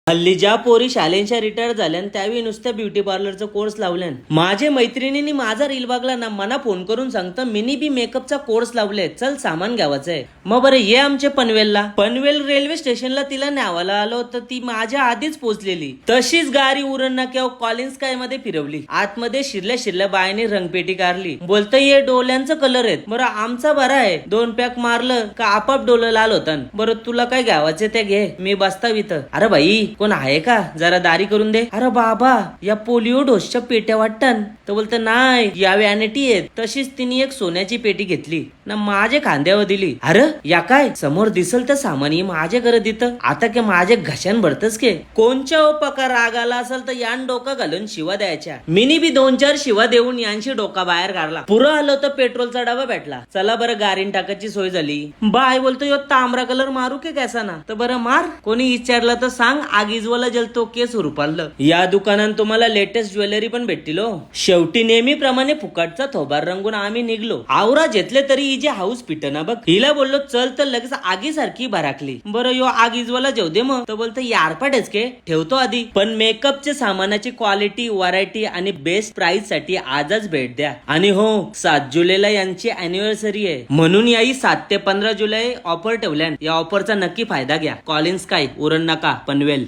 हल्ली ज्या पोरी शालेंच्या रिटायर झाल्या त्यावेळी नुसत्या ब्युटी पार्लरचा कोर्स लावल्यान. माझे मैत्रिणींनी माझा रील बघला ना मला फोन करून सांगतं मिनी बी मेकअपचा कोर्स लावले, चल सामान घ्यावाचंय. मग बरं ये आमच्या पनवेलला. पनवेल रेल्वे स्टेशनला तिला न्यावाला आलो तर ती माझ्या आधीच पोहोचलेली. तशीच गाडी उरण किंवा कॉलिन्स काय मध्ये फिरवली. आतमध्ये शिरल्या बायने रंगपेटी काढली. बोलतं ये डोल्यांचं कलर आहेत. बरं आमचा बरा आहे, 2 पॅक मारलं का आपाप डोलं लाल होतं. बरं तुला काय घ्यावाचे ते घे, मी बसताव इथं. अरे बाई कोण आहे का, जरा दारी करून दे. अरे बाबा या पोलिओ डोसच्या पेट्या वाटतं. तर बोलतं नाही या वॅनिटी आहेत. तशीच तिने एक सोन्याची पेटी घेतली ना माझ्या खांद्यावर दिली. अरे या काय समोर दिसल तर सामान माझ्या घरात देतं. आता की माझ्या घशान भरतच के. कोणच्या उपकार राग आला असेल तर यान डोका घालून शिवा द्यायच्या. मिनी बी 2-4 शिवा देऊन यांशी डोका बाहेर काढला. पुरं आलो तर पेट्रोलचा डबा भेटला. चला बरं गारीन टाकायची सोय झाली. बाय बोलतो यो तांबरा कलर मारू के कैसा ना. तर बरं मार. कोणी विचारलं तर सांग आगीजवाला जलतो केस रुपाललं. या दुकानात तुम्हाला लेटेस्ट ज्वेलरी पण भेटतील हो. शेवटी नेहमीप्रमाणे फुकटचा थोबार रंगून आम्ही निघलो. आवरा घेतले तरी हिचे हाऊस पिटना बघ. हिला बोललो चल तर लगेच आगीसारखी भराकली. बरं यो आगीजवाला जेव दे मग. तर बोलतो यारपाटेच के ठेवतो आधी. पण मेकअपच्या सामानाची क्वालिटी, व्हरायटी आणि बेस्ट प्राइस साठी आजच भेट द्या. आणि हो 7 जुलैला यांची अॅनिव्हर्सरी आहे म्हणून याही 7 ते 15 जुलै ऑफर ठेवल्या. या ऑफरचा नक्की फायदा घ्या. कॉलिन्स काय उरण नका पनवेल.